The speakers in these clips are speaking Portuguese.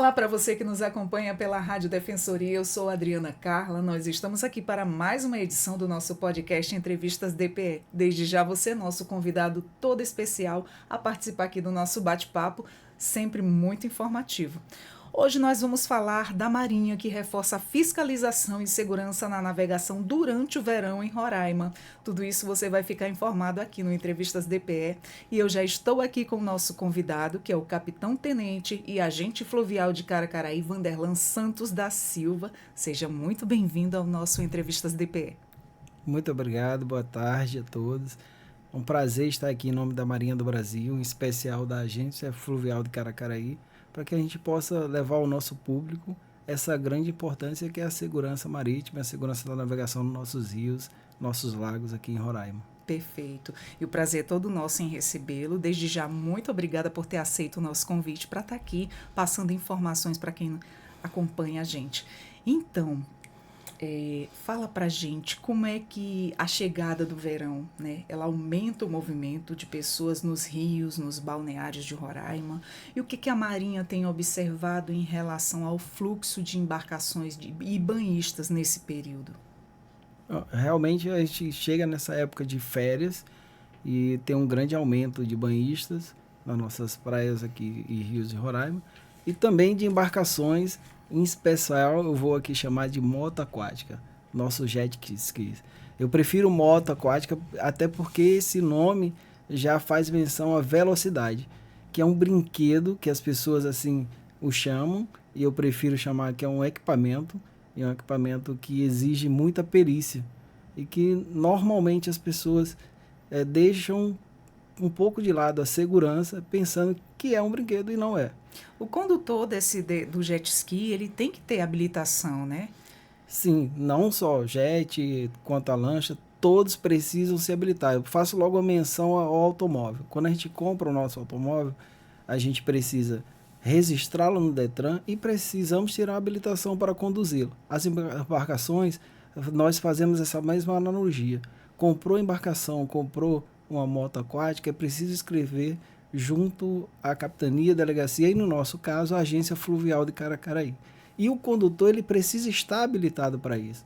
Olá para você que nos acompanha pela Rádio Defensoria, eu sou Adriana Carla, nós estamos aqui para mais uma edição do nosso podcast Entrevistas DPE. Desde já você é nosso convidado todo especial a participar aqui do nosso bate-papo, sempre muito informativo. Hoje nós vamos falar da Marinha, que reforça a fiscalização e segurança na navegação durante o verão em Roraima. Tudo isso você vai ficar informado aqui no Entrevistas DPE. E eu já estou aqui com o nosso convidado, que é o capitão-tenente e agente fluvial de Caracaraí, Vanderlan Santos da Silva. Seja muito bem-vindo ao nosso Entrevistas DPE. Muito obrigado, boa tarde a todos. É um prazer estar aqui em nome da Marinha do Brasil, em especial da Agência Fluvial de Caracaraí, para que a gente possa levar ao nosso público essa grande importância que é a segurança marítima, a segurança da navegação nos nossos rios, nossos lagos aqui em Roraima. Perfeito. E o prazer é todo nosso em recebê-lo. Desde já, muito obrigada por ter aceito o nosso convite para estar aqui passando informações para quem acompanha a gente. Então, fala pra gente como é que a chegada do verão, né, ela aumenta o movimento de pessoas nos rios, nos balneários de Roraima, e o que a Marinha tem observado em relação ao fluxo de embarcações e banhistas nesse período? Realmente a gente chega nessa época de férias e tem um grande aumento de banhistas nas nossas praias aqui e rios de Roraima, e também de embarcações. Em especial, eu vou aqui chamar de moto aquática, nosso jet ski. Eu prefiro moto aquática até porque esse nome já faz menção à velocidade, que é um brinquedo que as pessoas assim o chamam, e eu prefiro chamar que é um equipamento, e é um equipamento que exige muita perícia, e que normalmente as pessoas deixam um pouco de lado a segurança, pensando que é um brinquedo e não é. O condutor do jet ski, ele tem que ter habilitação, né? Sim, não só jet, quanto a lancha, todos precisam se habilitar. Eu faço logo a menção ao automóvel. Quando a gente compra o nosso automóvel, a gente precisa registrá-lo no Detran e precisamos tirar a habilitação para conduzi-lo. As embarcações, nós fazemos essa mesma analogia. Comprou embarcação, comprou uma moto aquática, é preciso escrever junto à capitania, delegacia e, no nosso caso, a Agência Fluvial de Caracaraí. E o condutor ele precisa estar habilitado para isso.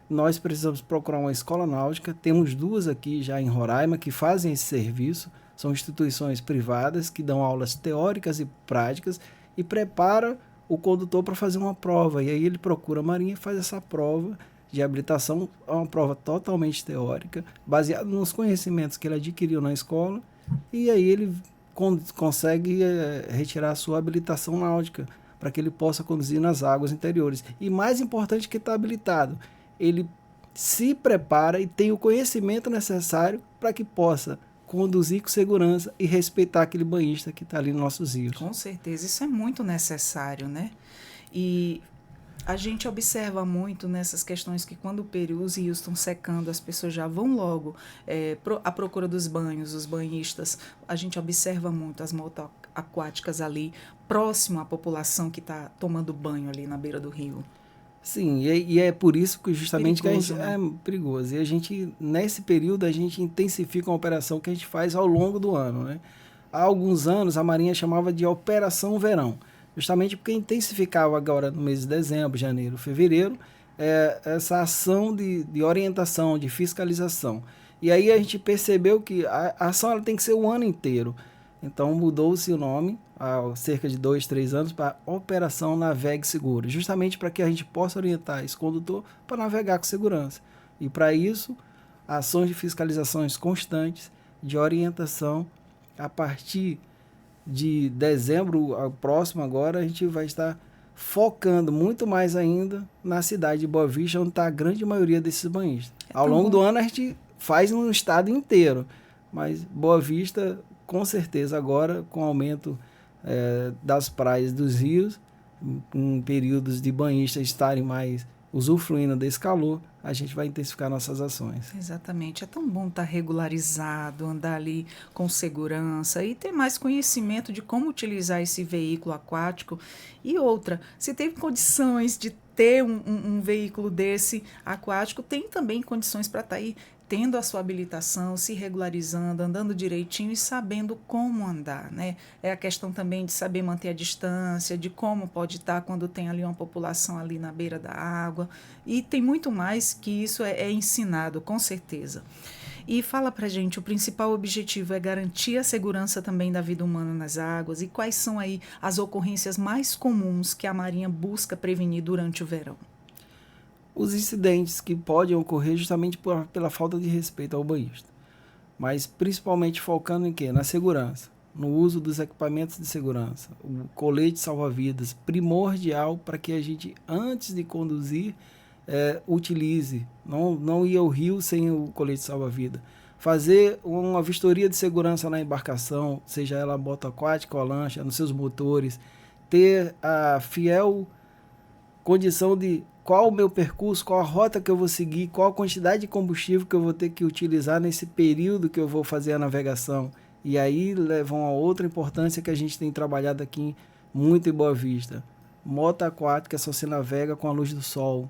Nós precisamos procurar uma escola náutica, temos duas aqui já em Roraima que fazem esse serviço, são instituições privadas que dão aulas teóricas e práticas e preparam o condutor para fazer uma prova. E aí ele procura a Marinha e faz essa prova de habilitação, é uma prova totalmente teórica, baseada nos conhecimentos que ele adquiriu na escola, e aí ele consegue retirar a sua habilitação náutica para que ele possa conduzir nas águas interiores. E mais importante que está habilitado, ele se prepara e tem o conhecimento necessário para que possa conduzir com segurança e respeitar aquele banhista que está ali nos nossos rios. Com certeza, isso é muito necessário, né? E a gente observa muito nessas questões que quando os rios estão secando, as pessoas já vão logo à procura dos banhos, os banhistas. A gente observa muito as motos aquáticas ali, próximo à população que está tomando banho ali na beira do rio. Sim, e é por isso que justamente perigoso, que a gente, né? é perigoso. E a gente, nesse período, a gente intensifica uma operação que a gente faz ao longo do ano, né? Há alguns anos, a Marinha chamava de Operação Verão, justamente porque intensificava agora no mês de dezembro, janeiro, fevereiro, essa ação de orientação, de fiscalização. E aí a gente percebeu que a ação ela tem que ser o ano inteiro. Então mudou-se o nome há cerca de 2, 3 anos para Operação Navegue Seguro, justamente para que a gente possa orientar esse condutor para navegar com segurança. E para isso, ações de fiscalizações constantes, de orientação. A partir de dezembro próximo agora, a gente vai estar focando muito mais ainda na cidade de Boa Vista, onde está a grande maioria desses banhistas. Ao longo do ano a gente faz no estado inteiro, mas Boa Vista, com certeza agora, com o aumento das praias dos rios, em períodos de banhistas estarem mais usufruindo desse calor, a gente vai intensificar nossas ações. Exatamente. É tão bom estar regularizado, andar ali com segurança e ter mais conhecimento de como utilizar esse veículo aquático. E outra, se tem condições de ter um veículo desse aquático, tem também condições para estar aí tendo a sua habilitação, se regularizando, andando direitinho e sabendo como andar, né? É a questão também de saber manter a distância, de como pode estar quando tem ali uma população ali na beira da água. E tem muito mais que isso é ensinado, com certeza. E fala pra gente, o principal objetivo é garantir a segurança também da vida humana nas águas e quais são aí as ocorrências mais comuns que a Marinha busca prevenir durante o verão? Os incidentes que podem ocorrer justamente pela falta de respeito ao banhista, mas principalmente focando em quê? Na segurança, no uso dos equipamentos de segurança, o colete salva-vidas, primordial para que a gente, antes de conduzir, utilize, não ir ao rio sem o colete salva-vida. Fazer uma vistoria de segurança na embarcação, seja ela a moto aquática ou a lancha, nos seus motores, ter a fiel condição de qual o meu percurso, qual a rota que eu vou seguir, qual a quantidade de combustível que eu vou ter que utilizar nesse período que eu vou fazer a navegação. E aí levam a outra importância que a gente tem trabalhado aqui muito em Boa Vista. Moto aquática só se navega com a luz do sol.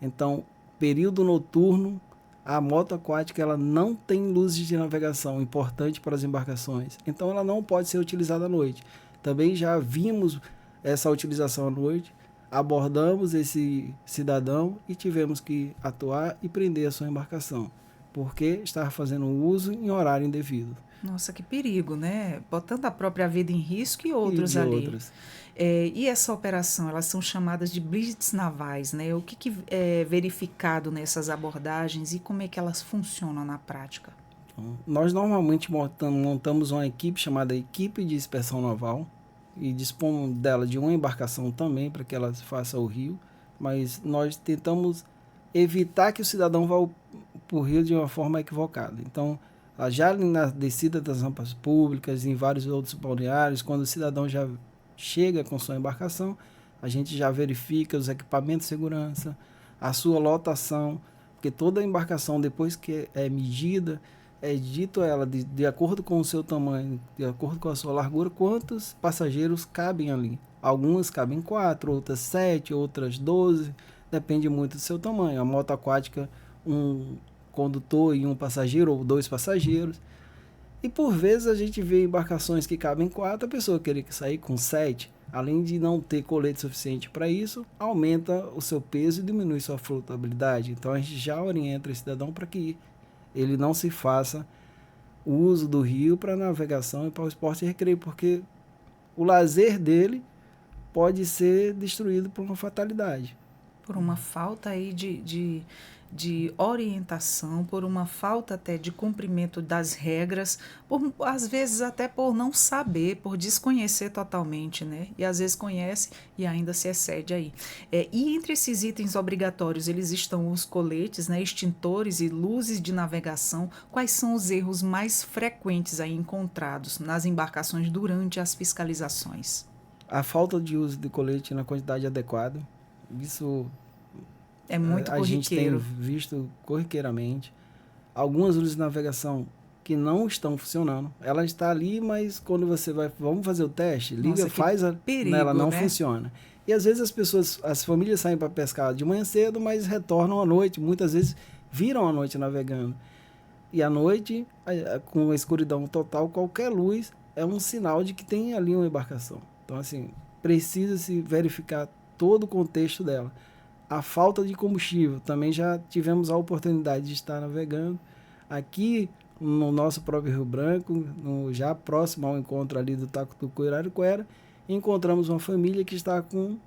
Então, período noturno, a moto aquática ela não tem luzes de navegação, importante para as embarcações. Então, ela não pode ser utilizada à noite. Também já vimos essa utilização à noite, abordamos esse cidadão e tivemos que atuar e prender a sua embarcação, porque estava fazendo uso em horário indevido. Nossa, que perigo, né? Botando a própria vida em risco e outros E de ali. outras. E essa operação, elas são chamadas de blitz navais, né? O que é verificado nessas abordagens e como é que elas funcionam na prática? Então, nós normalmente montamos uma equipe chamada Equipe de Inspeção Naval e dispomos dela de uma embarcação também para que ela faça o rio, mas nós tentamos evitar que o cidadão vá para o rio de uma forma equivocada. Então, já na descida das rampas públicas, em vários outros balneários, quando o cidadão já chega com sua embarcação, a gente já verifica os equipamentos de segurança, a sua lotação, porque toda embarcação, depois que é medida, é dito a ela, de acordo com o seu tamanho, de acordo com a sua largura, quantos passageiros cabem ali. Algumas cabem 4, outras 7, outras 12, depende muito do seu tamanho. A moto aquática, um condutor e um passageiro, ou 2 passageiros. E por vezes a gente vê embarcações que cabem 4, a pessoa querer sair com 7, além de não ter colete suficiente para isso, aumenta o seu peso e diminui sua flotabilidade. Então a gente já orienta o cidadão para que ele não se faça o uso do rio para navegação e para o esporte e recreio, porque o lazer dele pode ser destruído por uma fatalidade. Por uma falta aí de orientação, por uma falta até de cumprimento das regras, às vezes até por não saber, por desconhecer totalmente, né? E às vezes conhece e ainda se excede aí. E entre esses itens obrigatórios, eles estão os coletes, né, extintores e luzes de navegação. Quais são os erros mais frequentes aí encontrados nas embarcações durante as fiscalizações? A falta de uso de colete na quantidade adequada, isso É muito a gente tem corriqueiro. visto corriqueiramente. Algumas luzes de navegação que não estão funcionando. Ela está ali, mas quando você vai, vamos fazer o teste, liga, Nossa, que faz, perigo, ela não né? funciona. E às vezes as famílias saem para pescar de manhã cedo, mas retornam à noite. Muitas vezes viram à noite navegando. E à noite, com a escuridão total, qualquer luz é um sinal de que tem ali uma embarcação. Então, assim, precisa-se verificar todo o contexto dela. A falta de combustível, também já tivemos a oportunidade de estar navegando aqui no nosso próprio Rio Branco, já próximo ao encontro ali do Tacutucu e Araraquara, encontramos uma família que está com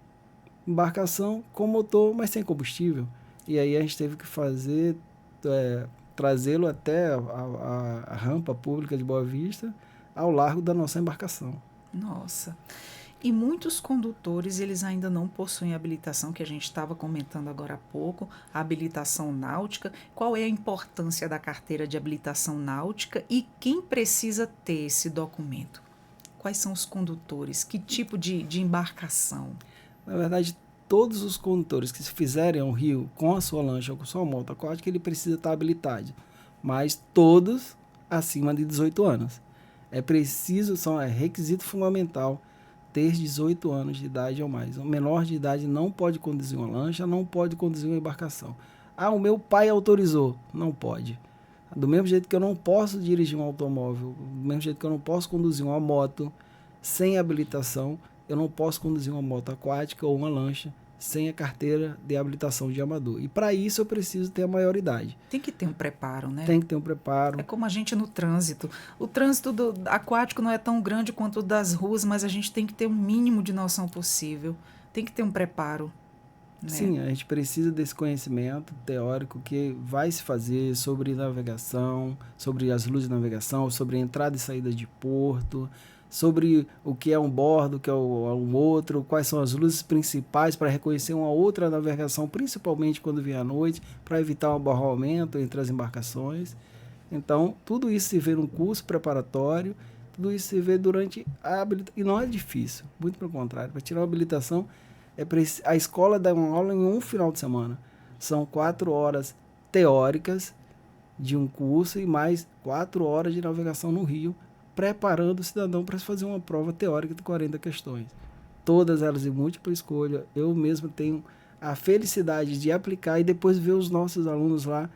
embarcação com motor, mas sem combustível. E aí a gente teve que trazê-lo até a rampa pública de Boa Vista, ao largo da nossa embarcação. Nossa. E muitos condutores, eles ainda não possuem habilitação, que a gente estava comentando agora há pouco, a habilitação náutica. Qual é a importância da carteira de habilitação náutica e quem precisa ter esse documento? Quais são os condutores? Que tipo de embarcação? Na verdade, todos os condutores que se fizerem ao rio com a sua lancha ou com a sua moto aquática, ele precisa estar habilitado. Mas todos acima de 18 anos. É preciso, é requisito fundamental ter 18 anos de idade ou mais. O menor de idade não pode conduzir uma lancha, não pode conduzir uma embarcação. Ah, o meu pai autorizou. Não pode. Do mesmo jeito que eu não posso dirigir um automóvel, do mesmo jeito que eu não posso conduzir uma moto sem habilitação, eu não posso conduzir uma moto aquática ou uma lancha sem a carteira de habilitação de amador. E para isso eu preciso ter a maioridade. Tem que ter um preparo, né? Tem que ter um preparo. É como a gente no trânsito. O trânsito aquático não é tão grande quanto o das ruas, mas a gente tem que ter o mínimo de noção possível. Tem que ter um preparo. Né? Sim, a gente precisa desse conhecimento teórico que vai se fazer sobre navegação, sobre as luzes de navegação, sobre entrada e saída de porto, sobre o que é um bordo, o que é um outro, quais são as luzes principais para reconhecer uma outra navegação, principalmente quando vier à noite, para evitar um abarroamento entre as embarcações. Então, tudo isso se vê num curso preparatório, tudo isso se vê durante a habilitação. E não é difícil, muito pelo contrário. Para tirar uma habilitação, a escola dá uma aula em um final de semana. São 4 horas teóricas de um curso e mais 4 horas de navegação no rio, preparando o cidadão para fazer uma prova teórica de 40 questões. Todas elas de múltipla escolha. Eu mesmo tenho a felicidade de aplicar e depois ver os nossos alunos lá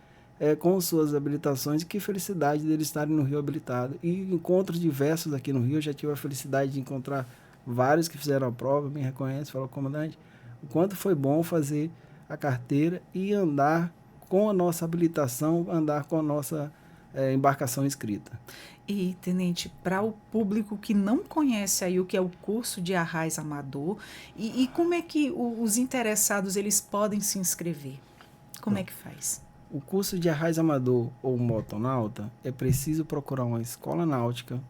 com suas habilitações. Que felicidade deles estarem no Rio habilitado. E encontros diversos aqui no Rio. Eu já tive a felicidade de encontrar vários que fizeram a prova, me reconhecem, falam, comandante, o quanto foi bom fazer a carteira e andar com a nossa habilitação, andar com a nossa embarcação inscrita. E, tenente, para o público que não conhece aí o que é o curso de Arraiz Amador, e como é que os interessados eles podem se inscrever? Como é que faz? O curso de Arraiz Amador ou motonauta é preciso procurar uma escola náutica.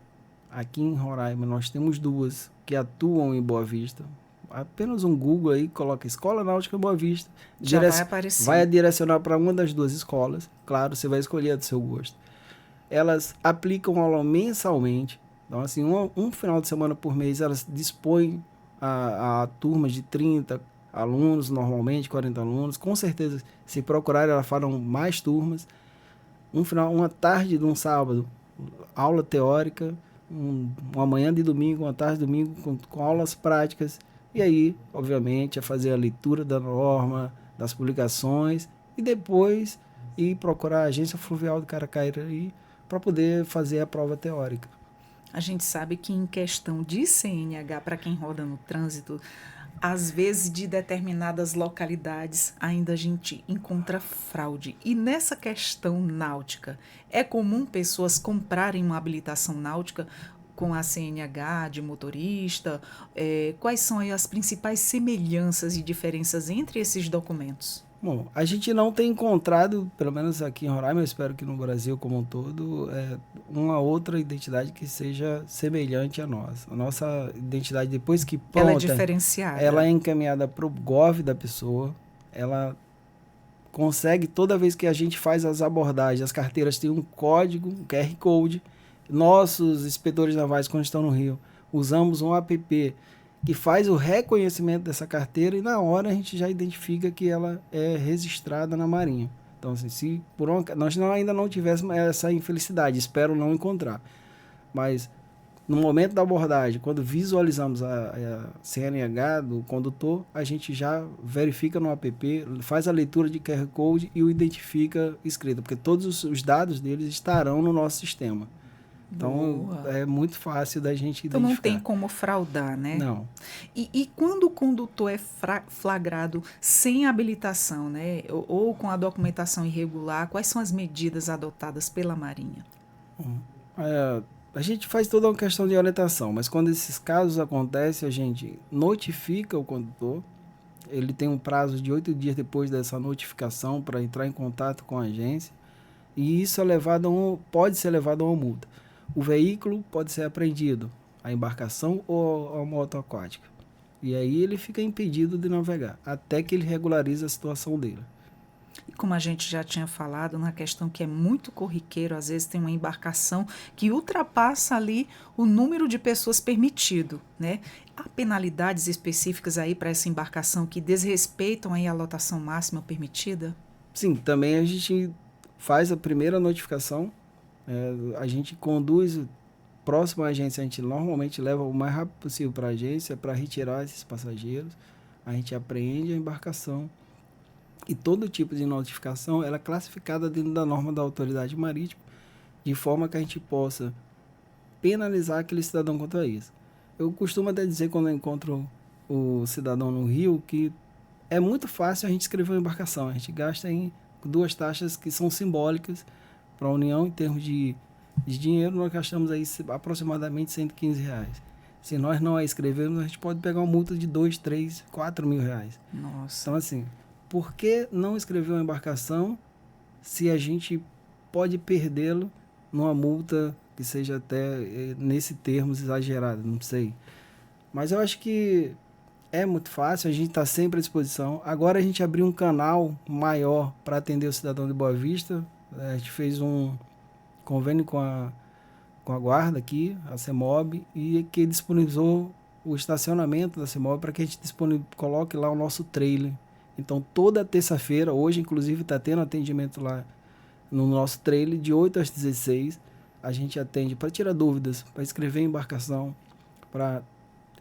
Aqui em Roraima nós temos 2 que atuam em Boa Vista. Apenas um Google aí, coloca Escola Náutica Boa Vista. Já vai aparecer. Vai direcionar para uma das 2 escolas. Claro, você vai escolher a do seu gosto. Elas aplicam aula mensalmente. Então, assim, um final de semana por mês, elas dispõem a turmas de 30 alunos, normalmente 40 alunos. Com certeza, se procurarem, elas farão mais turmas. Uma tarde de um sábado, aula teórica. Uma manhã de domingo, uma tarde de domingo, com aulas práticas. E aí, obviamente, é fazer a leitura da norma, das publicações. E depois ir procurar a agência fluvial de Caracaíra para poder fazer a prova teórica. A gente sabe que em questão de CNH, para quem roda no trânsito, às vezes de determinadas localidades ainda a gente encontra fraude. E nessa questão náutica, é comum pessoas comprarem uma habilitação náutica com a CNH de motorista? Quais são aí as principais semelhanças e diferenças entre esses documentos? Bom, a gente não tem encontrado, pelo menos aqui em Roraima, eu espero que no Brasil como um todo, uma outra identidade que seja semelhante à nossa. A nossa identidade, depois que pronta, ela é diferenciada. Ela é encaminhada para o GOV da pessoa, ela consegue, toda vez que a gente faz as abordagens, as carteiras têm um código, um QR Code. Nossos inspetores navais, quando estão no Rio, usamos um app que faz o reconhecimento dessa carteira e na hora a gente já identifica que ela é registrada na Marinha. Então, assim, se por nós ainda não tivéssemos essa infelicidade, espero não encontrar. Mas no momento da abordagem, quando visualizamos a CNH do condutor, a gente já verifica no app, faz a leitura de QR Code e o identifica escrito, porque todos os dados deles estarão no nosso sistema. Então, é muito fácil da gente identificar. Então, não tem como fraudar, né? Não. E quando o condutor é flagrado sem habilitação, né? Ou com a documentação irregular, quais são as medidas adotadas pela Marinha? A gente faz toda uma questão de orientação, mas quando esses casos acontecem, a gente notifica o condutor. Ele tem um prazo de 8 dias depois dessa notificação para entrar em contato com a agência. E isso pode ser levado a uma multa. O veículo pode ser apreendido, a embarcação ou a moto aquática. E aí ele fica impedido de navegar, até que ele regularize a situação dele. E como a gente já tinha falado, na questão que é muito corriqueiro, às vezes tem uma embarcação que ultrapassa ali o número de pessoas permitido, né? Há penalidades específicas aí para essa embarcação que desrespeitam aí a lotação máxima permitida? Sim, também a gente faz a primeira notificação, a gente conduz próximo à agência, a gente normalmente leva o mais rápido possível para a agência para retirar esses passageiros, a gente apreende a embarcação, E todo tipo de notificação ela é classificada dentro da norma da autoridade marítima, de forma que a gente possa penalizar aquele cidadão quanto a isso. Eu costumo até dizer, quando eu encontro o cidadão no Rio, que é muito fácil a gente escrever uma embarcação. A gente gasta em 2 taxas que são simbólicas para a União em termos de dinheiro. Nós gastamos aí aproximadamente R$ 115. Se nós não a escrevermos, a gente pode pegar uma multa de 2, 3, 4 mil reais. Nossa. Então, assim, por que não escrever uma embarcação se a gente pode perdê-lo numa multa que seja até nesse termos exagerado? Não sei. Mas eu acho que é muito fácil, a gente está sempre à disposição. Agora a gente abriu um canal maior para atender o cidadão de Boa Vista. A gente fez um convênio com a guarda aqui, a CEMOB, e que disponibilizou o estacionamento da CEMOB para que a gente coloque lá o nosso trailer. Então, toda terça-feira, hoje inclusive está tendo atendimento lá no nosso trailer, de 8 às 16. A gente atende para tirar dúvidas, para escrever embarcação, para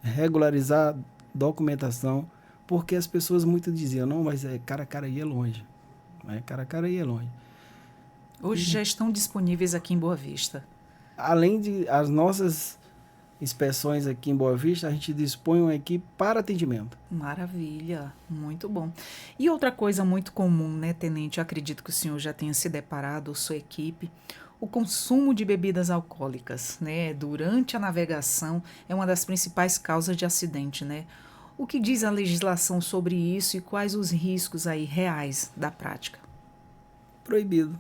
regularizar documentação, porque as pessoas muito diziam, não, mas Caracaraí é longe. Caracaraí é longe. Hoje já estão disponíveis aqui em Boa Vista. Além de as nossas inspeções aqui em Boa Vista, a gente dispõe uma equipe para atendimento. Maravilha, muito bom. E outra coisa muito comum, né, Tenente? Eu acredito que o senhor já tenha se deparado, sua equipe, o consumo de bebidas alcoólicas, né, durante a navegação é uma das principais causas de acidente, né? O que diz a legislação sobre isso e quais os riscos aí reais da prática? Proibido.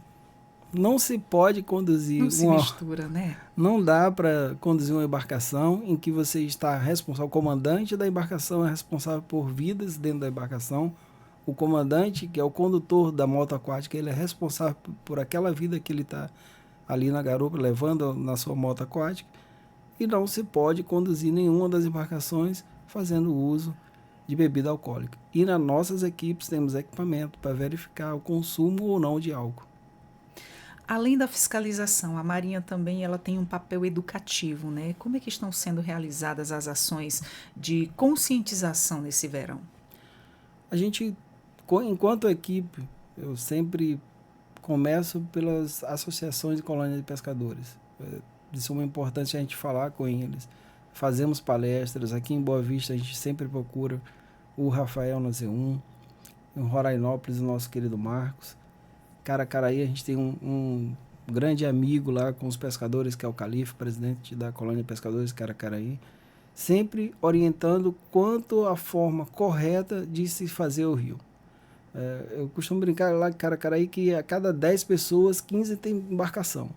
Não se pode conduzir Não se mistura, né? Não dá para conduzir uma embarcação em que você está responsável, o comandante da embarcação é responsável por vidas dentro da embarcação. O comandante, que é o condutor da moto aquática, ele é responsável por aquela vida que ele está ali na garupa, levando na sua moto aquática. E não se pode conduzir nenhuma das embarcações fazendo uso de bebida alcoólica. E nas nossas equipes temos equipamento para verificar o consumo ou não de álcool. Além da fiscalização, a Marinha também ela tem um papel educativo, né? Como é que estão sendo realizadas as ações de conscientização nesse verão? A gente, enquanto equipe, eu sempre começo pelas associações de colônias de pescadores. De suma importância a gente falar com eles. Fazemos palestras. Aqui em Boa Vista a gente sempre procura o Rafael na Z1, em Rorainópolis o nosso querido Marcos. Caracaraí a gente tem um grande amigo lá com os pescadores, que é o Calife, presidente da colônia de pescadores de Caracaraí, sempre orientando quanto à forma correta de se fazer o rio. Eu costumo brincar lá em Caracaraí que a cada 10 pessoas, 15 tem embarcação.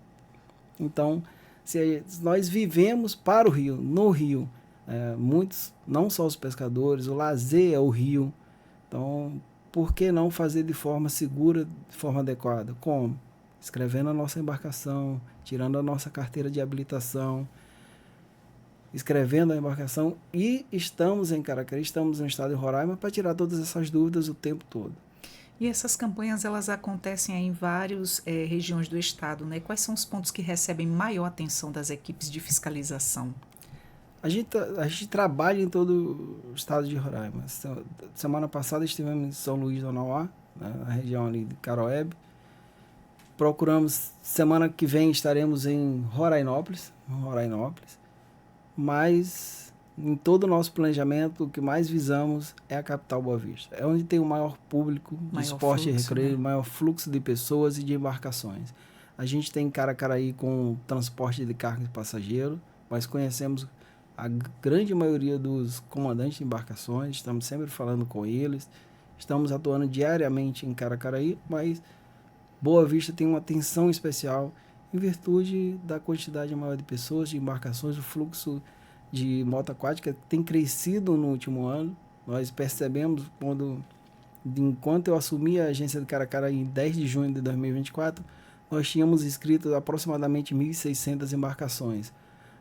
Então, se nós vivemos para o rio, no rio, muitos, não só os pescadores, o lazer é o rio. Então, por que não fazer de forma segura, de forma adequada? Como? Escrevendo a nossa embarcação, tirando a nossa carteira de habilitação, escrevendo a embarcação, e estamos em Caracaraí, estamos no estado de Roraima para tirar todas essas dúvidas o tempo todo. E essas campanhas elas acontecem em várias regiões do estado, né? Quais são os pontos que recebem maior atenção das equipes de fiscalização? A gente trabalha em todo o estado de Roraima. Semana passada estivemos em São Luís do Anauá, né, na região ali de Caroebe. Procuramos, semana que vem estaremos em Rorainópolis. Mas em todo o nosso planejamento, o que mais visamos é a capital Boa Vista. É onde tem o maior público de esporte e recreio, o maior fluxo de pessoas e de embarcações. A gente tem Caracaraí com transporte de carga e passageiro, mas conhecemos a grande maioria dos comandantes de embarcações, estamos sempre falando com eles, estamos atuando diariamente em Caracaraí, mas Boa Vista tem uma atenção especial em virtude da quantidade maior de pessoas, de embarcações, o fluxo de moto aquática tem crescido no último ano. Nós percebemos enquanto eu assumi a agência de Caracaraí em 10 de junho de 2024, nós tínhamos inscrito aproximadamente 1.600 embarcações.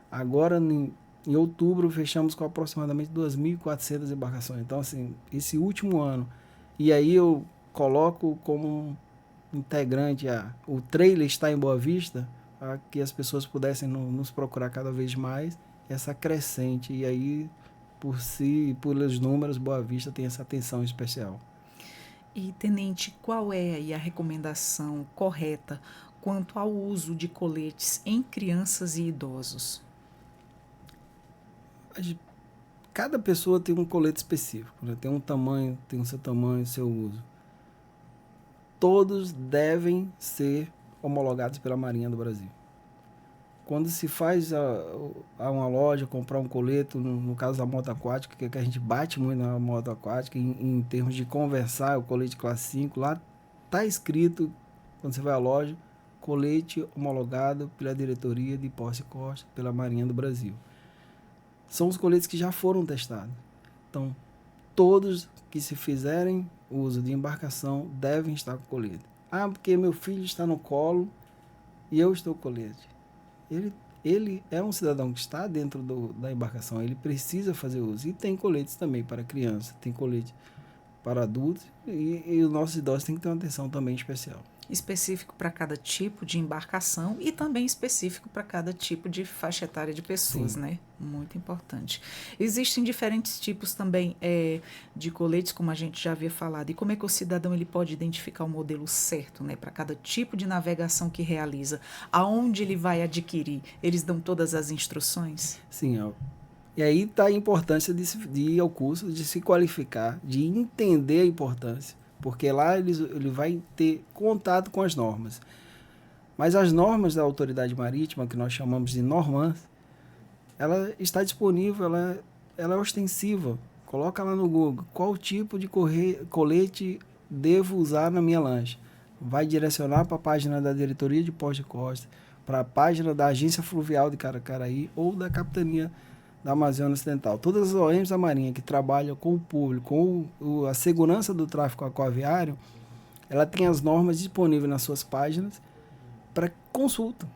Agora, em outubro, fechamos com aproximadamente 2.400 embarcações. Então, assim, esse último ano. E aí eu coloco como integrante o trailer está em Boa Vista, para que as pessoas pudessem nos procurar cada vez mais, essa crescente. E aí, pelos números, Boa Vista tem essa atenção especial. E, tenente, qual é aí a recomendação correta quanto ao uso de coletes em crianças e idosos? Cada pessoa tem um colete específico, né? Tem um tamanho, tem o seu tamanho, o seu uso. Todos devem ser homologados pela Marinha do Brasil. Quando se faz a uma loja comprar um colete, no caso da moto aquática, que a gente bate muito na moto aquática, em termos de conversar, o colete classe 5, lá está escrito, quando você vai à loja, colete homologado pela diretoria de Posse e Costa, pela Marinha do Brasil. São os coletes que já foram testados. Então, todos que se fizerem uso de embarcação devem estar com colete. Ah, porque meu filho está no colo e eu estou com colete. Ele é um cidadão que está dentro da embarcação, ele precisa fazer uso. E tem coletes também para criança, tem colete para adultos e os nossos idosos têm que ter uma atenção também especial. Específico para cada tipo de embarcação e também específico para cada tipo de faixa etária de pessoas, Sim. né? Muito importante. Existem diferentes tipos também de coletes, como a gente já havia falado. E como é que o cidadão ele pode identificar o modelo certo, né? Para cada tipo de navegação que realiza, aonde ele vai adquirir? Eles dão todas as instruções? Sim, ó. E aí está a importância de ir ao curso, de se qualificar, de entender a importância. Porque lá ele vai ter contato com as normas. Mas as normas da autoridade marítima, que nós chamamos de normans, ela está disponível, ela é ostensiva. Coloca lá no Google, qual tipo de colete devo usar na minha lancha. Vai direcionar para a página da Diretoria de Posse e Costa, para a página da Agência Fluvial de Caracaraí ou da Capitania da Amazônia Ocidental. Todas as ONGs da Marinha que trabalham com o público, com a segurança do tráfego aquaviário, ela tem as normas disponíveis nas suas páginas para consulta.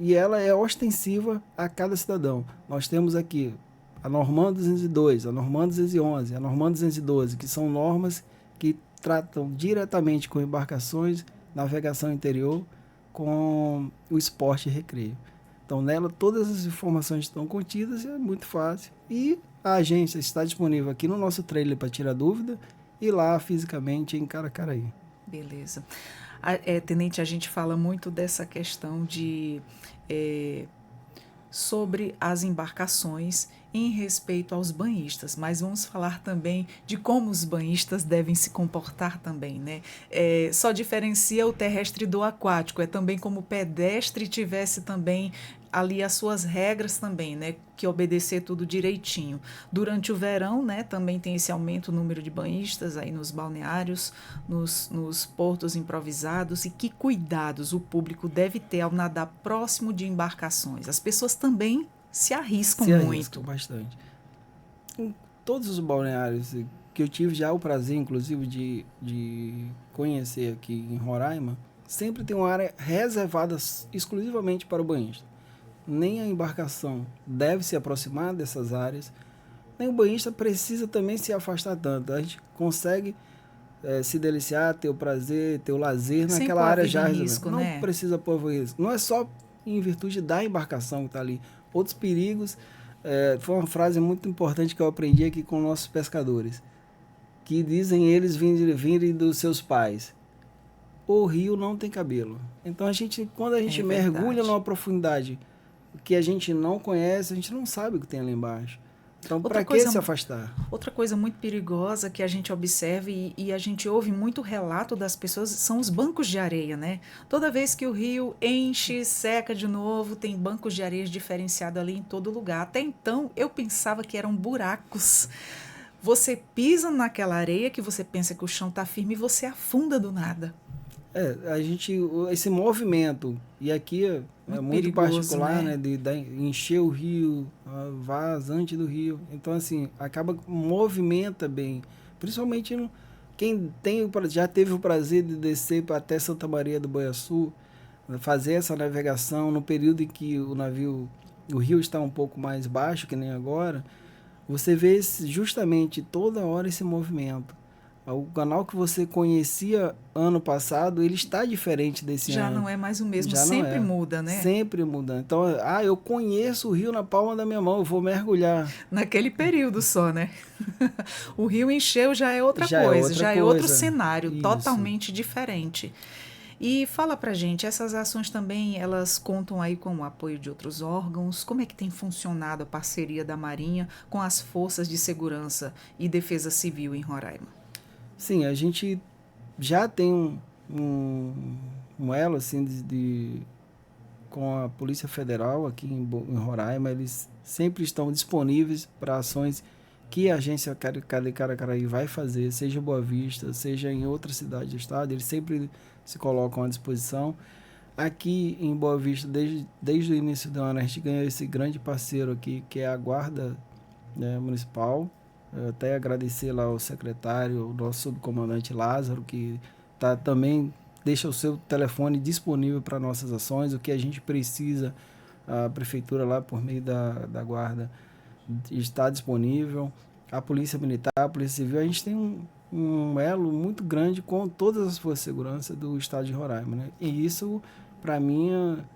E ela é ostensiva a cada cidadão. Nós temos aqui a Norman 202, a Norman 211, a Norman 212, que são normas que tratam diretamente com embarcações, navegação interior, com o esporte e recreio. Então, nela, todas as informações estão contidas e é muito fácil. E a agência está disponível aqui no nosso trailer para tirar dúvida e lá fisicamente em Caracaraí. Beleza. Tenente, a gente fala muito dessa questão de sobre as embarcações em respeito aos banhistas, mas vamos falar também de como os banhistas devem se comportar também, né? Só diferencia o terrestre do aquático, é também como o pedestre tivesse também ali as suas regras também, né? Que obedecer tudo direitinho. Durante o verão, né? Também tem esse aumento no número de banhistas aí nos balneários, nos portos improvisados e que cuidados o público deve ter ao nadar próximo de embarcações. As pessoas também se arriscam muito. Bastante. Em todos os balneários que eu tive já o prazer, inclusive, de conhecer aqui em Roraima, sempre tem uma área reservada exclusivamente para o banhista. Nem a embarcação deve se aproximar dessas áreas, nem o banhista precisa também se afastar tanto. A gente consegue se deliciar, ter o prazer, ter o lazer Sem naquela pôr a área vida já em reservada. risco, Não né? precisa pôr risco. Não é só em virtude da embarcação que está ali. Outros perigos, foi uma frase muito importante que eu aprendi aqui com nossos pescadores, que dizem eles virem dos seus pais. O rio não tem cabelo. Então quando a gente mergulha numa profundidade que a gente não conhece, a gente não sabe o que tem ali embaixo. Então, para que se afastar? Outra coisa muito perigosa que a gente observa e a gente ouve muito relato das pessoas são os bancos de areia, né? Toda vez que o rio enche, seca de novo, tem bancos de areia diferenciados ali em todo lugar. Até então, eu pensava que eram buracos. Você pisa naquela areia que você pensa que o chão está firme e você afunda do nada. Esse movimento, e aqui é muito perigoso, particular, né? De encher o rio, a vazante do rio. Então, assim, movimenta bem. Principalmente quem já teve o prazer de descer até Santa Maria do Boiaçu, fazer essa navegação no período em que o rio está um pouco mais baixo, que nem agora, você vê justamente toda hora esse movimento. O canal que você conhecia ano passado, ele está diferente desse Já ano. não é mais o mesmo, Já não sempre é. muda, né? Sempre muda. Então, eu conheço o rio na palma da minha mão, eu vou mergulhar. Naquele período só, né? O rio encheu já é outra Já é coisa, outra já é outro coisa. cenário, Isso. totalmente diferente. E fala pra gente, essas ações também, elas contam aí com o apoio de outros órgãos? Como é que tem funcionado a parceria da Marinha com as forças de segurança e defesa civil em Roraima? Sim, a gente já tem um, um elo assim com a Polícia Federal aqui em Roraima. Eles sempre estão disponíveis para ações que a agência Caracaraí vai fazer, seja em Boa Vista, seja em outra cidade do estado. Eles sempre se colocam à disposição. Aqui em Boa Vista, desde o início do ano, a gente ganhou esse grande parceiro aqui, que é a Guarda, né, Municipal. Eu até agradecer lá ao secretário, o nosso subcomandante Lázaro, que também deixa o seu telefone disponível para nossas ações. O que a gente precisa, a prefeitura lá, por meio da Guarda, está disponível. A Polícia Militar, a Polícia Civil, a gente tem um elo muito grande com todas as forças de segurança do estado de Roraima, né? E isso, para mim,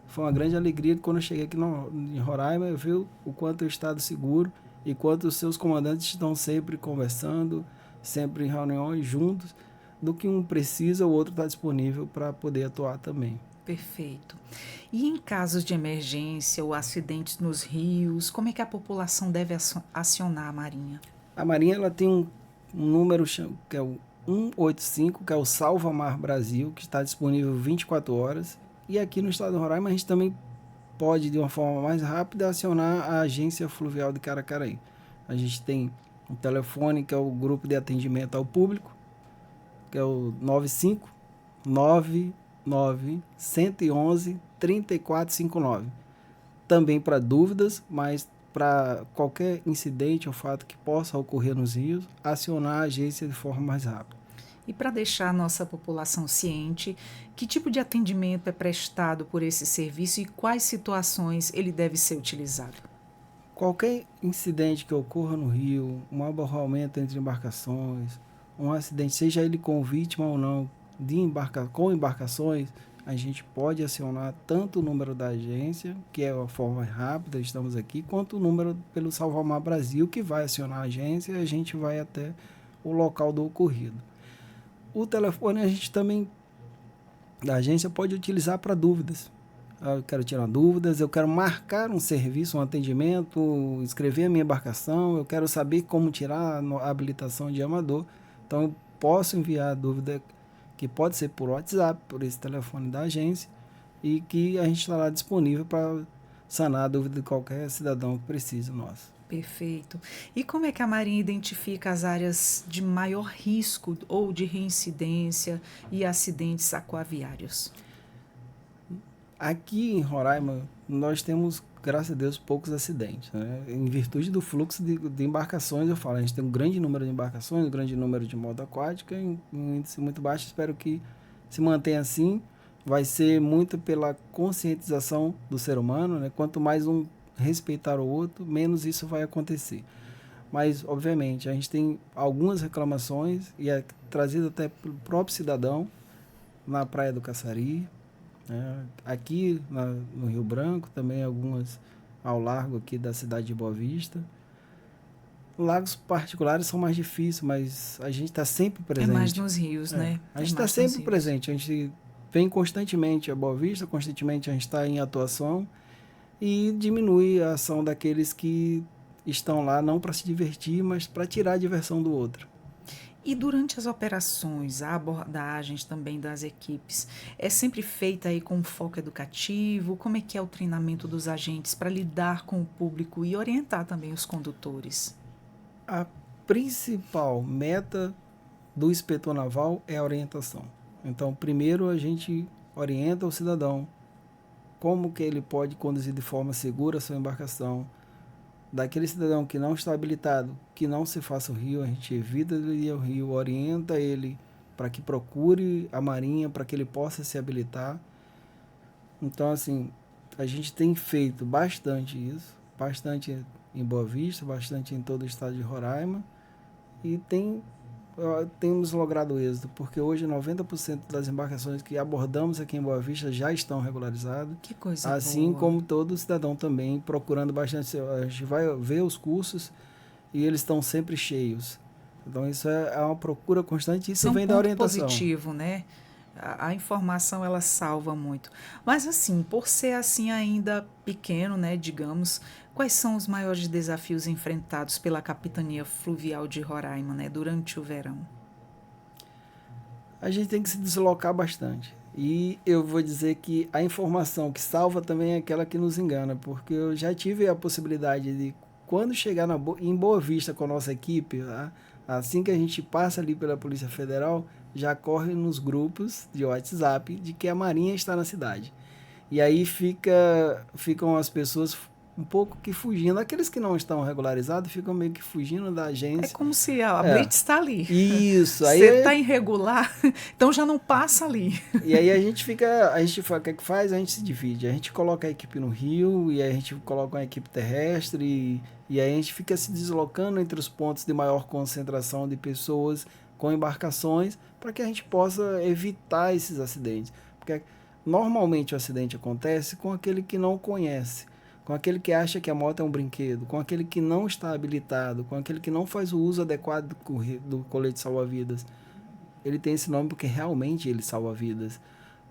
foi uma grande alegria quando eu cheguei aqui em Roraima, eu vi o quanto o estado seguro e quanto os seus comandantes estão sempre conversando, sempre em reuniões juntos, do que um precisa, o outro está disponível para poder atuar também. Perfeito. E em casos de emergência ou acidentes nos rios, como é que a população deve acionar a Marinha? A Marinha ela tem um número que é o 185, que é o Salva Mar Brasil, que está disponível 24 horas. E aqui no estado de Roraima a gente também pode, de uma forma mais rápida, acionar a Agência Fluvial de Caracaraí. A gente tem um telefone que é o grupo de atendimento ao público, que é o 9599-111-3459. Também para dúvidas, mas para qualquer incidente ou fato que possa ocorrer nos rios, acionar a agência de forma mais rápida. E para deixar a nossa população ciente, que tipo de atendimento é prestado por esse serviço e quais situações ele deve ser utilizado? Qualquer incidente que ocorra no rio, um aborramento entre embarcações, um acidente, seja ele com vítima ou não, com embarcações, a gente pode acionar tanto o número da agência, que é a forma rápida, estamos aqui, quanto o número pelo Salvamar Brasil, que vai acionar a agência e a gente vai até o local do ocorrido. O telefone a gente também, da agência, pode utilizar para dúvidas. Eu quero tirar dúvidas, eu quero marcar um serviço, um atendimento, escrever a minha embarcação, eu quero saber como tirar a habilitação de amador. Então, eu posso enviar a dúvida que pode ser por WhatsApp, por esse telefone da agência, e que a gente estará disponível para sanar a dúvida de qualquer cidadão que precise nosso. Perfeito. E como é que a Marinha identifica as áreas de maior risco ou de reincidência e acidentes aquaviários? Aqui em Roraima, nós temos, graças a Deus, poucos acidentes, né? Em virtude do fluxo de embarcações, eu falo, a gente tem um grande número de embarcações, um grande número de moto aquática, um índice muito baixo. Espero que se mantenha assim. Vai ser muito pela conscientização do ser humano, né? Quanto mais um respeitar o outro, menos isso vai acontecer. Mas, obviamente, a gente tem algumas reclamações e é trazido até pelo próprio cidadão na Praia do Caçari, né? Aqui no Rio Branco, também algumas ao largo aqui da cidade de Boa Vista. Lagos particulares são mais difíceis, mas a gente está sempre É mais presente. nos rios, né? A É gente está mais nos sempre rios. presente, a gente vem constantemente a Boa Vista, constantemente a gente está em atuação e diminui a ação daqueles que estão lá não para se divertir, mas para tirar a diversão do outro. E durante as operações, a abordagem também das equipes é sempre feita aí com foco educativo? Como é que é o treinamento dos agentes para lidar com o público e orientar também os condutores? A principal meta do inspetor naval é a orientação. Então, primeiro a gente orienta o cidadão como que ele pode conduzir de forma segura a sua embarcação. Daquele cidadão que não está habilitado, que não se faça o rio, a gente evita de ir ao rio, orienta ele para que procure a marinha, para que ele possa se habilitar. Então, assim, a gente tem feito bastante isso, bastante em Boa Vista, bastante em todo o estado de Roraima, e tem temos logrado êxito, porque hoje 90% das embarcações que abordamos aqui em Boa Vista já estão regularizadas. Que coisa assim boa. como todo cidadão também, procurando bastante. A gente vai ver os cursos e eles estão sempre cheios. Então isso é uma procura constante e isso Isso é um vem da ponto orientação. positivo, né? A informação ela salva muito. Mas assim, por ser assim ainda pequeno, né, digamos, quais são os maiores desafios enfrentados pela Capitania Fluvial de Roraima, né, durante o verão? A gente tem que se deslocar bastante. E eu vou dizer que a informação que salva também é aquela que nos engana, porque eu já tive a possibilidade de, quando chegar em Boa Vista com a nossa equipe, tá? Assim que a gente passa ali pela Polícia Federal, já corre nos grupos de WhatsApp de que a Marinha está na cidade. E aí ficam as pessoas um pouco que fugindo. Aqueles que não estão regularizados ficam meio que fugindo da É agência. como se a É. blitz está ali. Isso. Você está irregular, então já não passa ali. E aí a gente o que é que faz? A gente se divide. A gente coloca a equipe no rio, e aí a gente coloca uma equipe terrestre, e aí a gente fica se deslocando entre os pontos de maior concentração de pessoas com embarcações, para que a gente possa evitar esses acidentes. Porque normalmente o acidente acontece com aquele que não conhece, com aquele que acha que a moto é um brinquedo, com aquele que não está habilitado, com aquele que não faz o uso adequado do colete salva-vidas. Ele tem esse nome porque realmente ele salva vidas.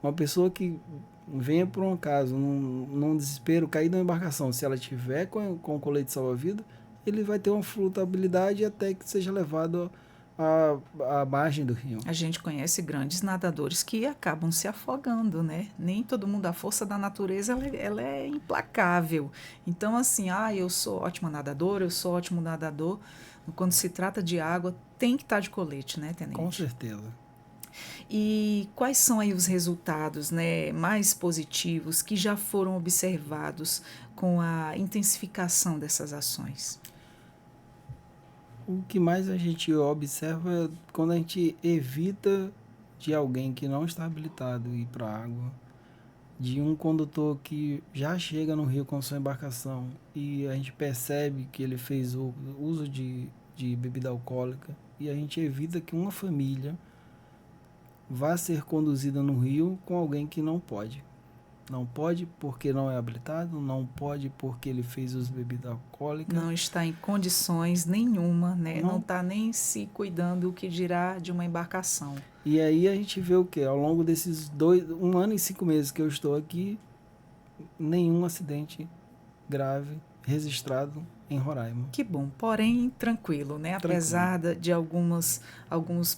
Uma pessoa que venha por um caso, num desespero, cair numa embarcação, se ela tiver com o colete salva-vida, ele vai ter uma flutuabilidade até que seja levado à margem do rio. A gente conhece grandes nadadores que acabam se afogando, né? Nem todo mundo, a força da natureza, ela é implacável. Então, assim, eu sou ótima nadadora, eu sou ótimo nadador. Quando se trata de água, tem que estar de colete, né, Tenente? Com certeza. E quais são aí os resultados, né, mais positivos que já foram observados com a intensificação dessas ações? O que mais a gente observa é quando a gente evita de alguém que não está habilitado ir para a água, de um condutor que já chega no rio com sua embarcação e a gente percebe que ele fez o uso de bebida alcoólica, e a gente evita que uma família vá ser conduzida no rio com alguém que não pode. Não pode porque não é habilitado, não pode porque ele fez uso de bebida alcoólica. Não está em condições nenhuma, né? Não Não. está nem se cuidando, o que dirá de uma embarcação. E aí a gente vê o quê? Ao longo desses 1 ano e 5 meses que eu estou aqui, nenhum acidente grave registrado em Roraima. Que bom, porém tranquilo, né? Apesar de alguns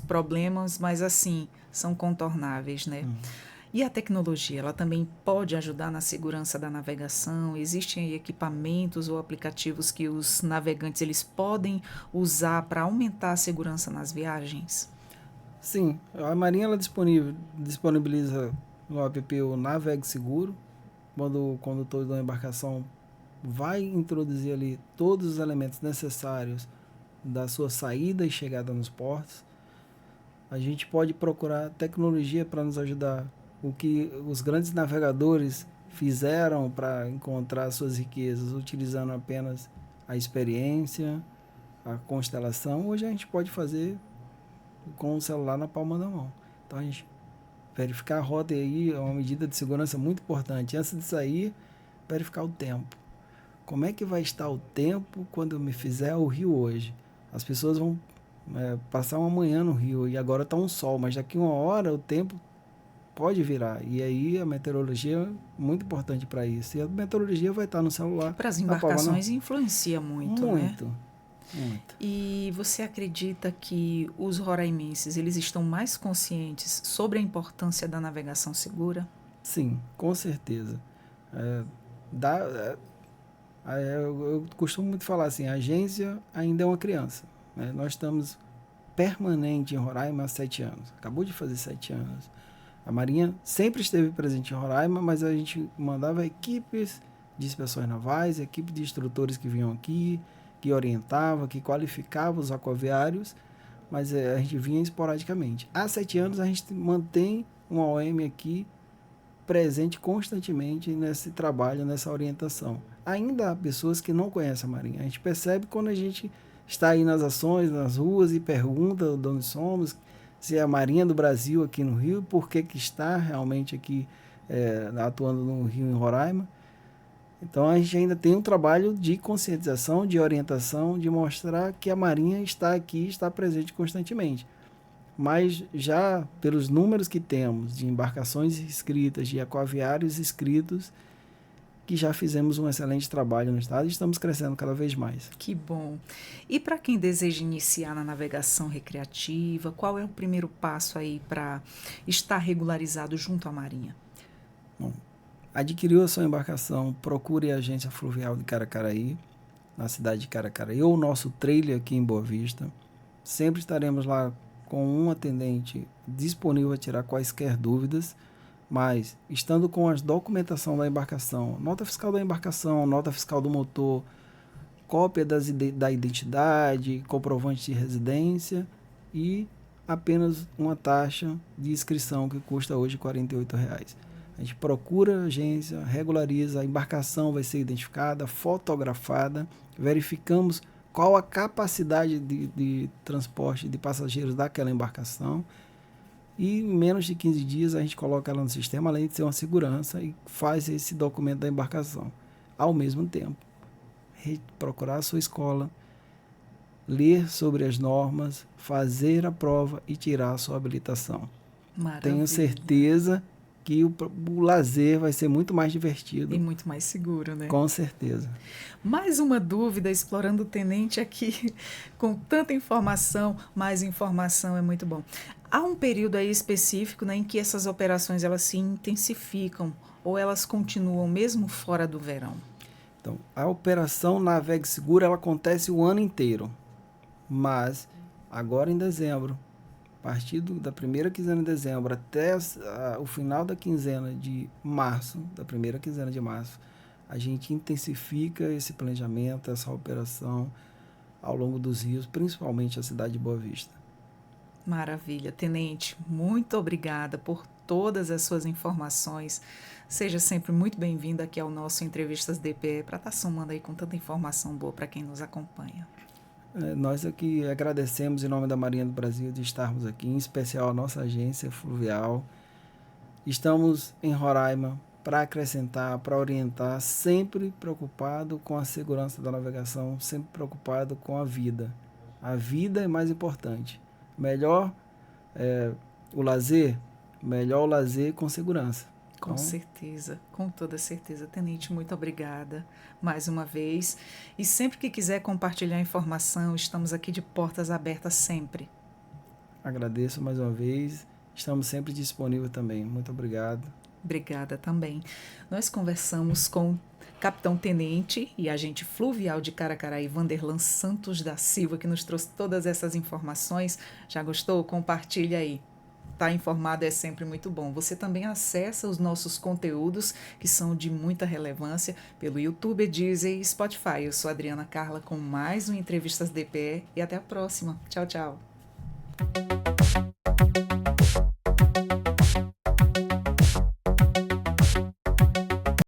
problemas, mas assim, são contornáveis, né? E a tecnologia, ela também pode ajudar na segurança da navegação? Existem aí equipamentos ou aplicativos que os navegantes eles podem usar para aumentar a segurança nas viagens? Sim, a Marinha ela disponibiliza no app o Navegue Seguro, quando o condutor da embarcação vai introduzir ali todos os elementos necessários da sua saída e chegada nos portos. A gente pode procurar tecnologia para nos ajudar. O que os grandes navegadores fizeram para encontrar suas riquezas, utilizando apenas a experiência, a constelação, hoje a gente pode fazer com o celular na palma da mão. Então a gente verificar a rota aí é uma medida de segurança muito importante. Antes de sair, verificar o tempo. Como é que vai estar o tempo quando eu me fizer o rio hoje? As pessoas vão passar uma manhã no rio e agora está um sol, mas daqui 1 hora o tempo pode virar. E aí a meteorologia é muito importante para isso. E a meteorologia vai estar no celular. Para as embarcações influencia muito, né? Muito. E você acredita que os roraimenses eles estão mais conscientes sobre a importância da navegação segura? Sim, com certeza. Eu costumo muito falar assim, a agência ainda é uma criança. Né? Nós estamos permanente em Roraima há 7 anos. Acabou de fazer 7 anos. A Marinha sempre esteve presente em Roraima, mas a gente mandava equipes de inspeções navais, equipe de instrutores que vinham aqui, que orientava, que qualificava os aquaviários, mas a gente vinha esporadicamente. Há 7 anos a gente mantém uma OM aqui presente constantemente nesse trabalho, nessa orientação. Ainda há pessoas que não conhecem a Marinha. A gente percebe quando a gente está aí nas ações, nas ruas, e pergunta de onde somos, se é a Marinha do Brasil aqui no Rio, por que está realmente aqui atuando no Rio, em Roraima. Então a gente ainda tem um trabalho de conscientização, de orientação, de mostrar que a Marinha está aqui, está presente constantemente. Mas já pelos números que temos de embarcações inscritas, de aquaviários inscritos, que já fizemos um excelente trabalho no estado e estamos crescendo cada vez mais. Que bom. E para quem deseja iniciar na navegação recreativa, qual é o primeiro passo aí para estar regularizado junto à Marinha? Bom, adquiriu a sua embarcação, procure a agência fluvial de Caracaraí, na cidade de Caracaraí, ou o nosso trailer aqui em Boa Vista. Sempre estaremos lá com um atendente disponível a tirar quaisquer dúvidas, mas estando com a documentação da embarcação, nota fiscal da embarcação, nota fiscal do motor, cópia da identidade, comprovante de residência e apenas uma taxa de inscrição que custa hoje R$ 48,00. A gente procura a agência, regulariza, a embarcação vai ser identificada, fotografada, verificamos qual a capacidade de transporte de passageiros daquela embarcação e em menos de 15 dias a gente coloca ela no sistema, além de ser uma segurança, e faz esse documento da embarcação. Ao mesmo tempo, procurar a sua escola, ler sobre as normas, fazer a prova e tirar a sua habilitação. Maravilha. Tenho certeza que o lazer vai ser muito mais divertido. E muito mais seguro, né? Com certeza. Mais uma dúvida, explorando o tenente aqui, com tanta informação, mais informação é muito bom. Há um período aí específico, né, em que essas operações elas se intensificam ou elas continuam mesmo fora do verão? Então, a operação Navegue Seguro ela acontece o ano inteiro, mas agora em dezembro, a partir da primeira quinzena de dezembro até o final da quinzena de março, da primeira quinzena de março, a gente intensifica esse planejamento, essa operação ao longo dos rios, principalmente a cidade de Boa Vista. Maravilha. Tenente, muito obrigada por todas as suas informações. Seja sempre muito bem-vindo aqui ao nosso Entrevistas DPE para estar somando aí com tanta informação boa para quem nos acompanha. Nós aqui agradecemos em nome da Marinha do Brasil de estarmos aqui, em especial a nossa agência fluvial. Estamos em Roraima para acrescentar, para orientar, sempre preocupado com a segurança da navegação, sempre preocupado com a vida. A vida é mais importante. Melhor o lazer, melhor o lazer com segurança. Com certeza, com toda certeza. Tenente, muito obrigada mais uma vez. E sempre que quiser compartilhar informação, estamos aqui de portas abertas sempre. Agradeço mais uma vez. Estamos sempre disponíveis também. Muito obrigado. Obrigada também. Nós conversamos com Capitão Tenente e agente fluvial de Caracaraí, Vanderlan Santos da Silva, que nos trouxe todas essas informações. Já gostou? Compartilha aí. Estar informado é sempre muito bom. Você também acessa os nossos conteúdos, que são de muita relevância, pelo YouTube, Deezer e Spotify. Eu sou a Adriana Carla com mais um Entrevistas DPE e até a próxima. Tchau, tchau.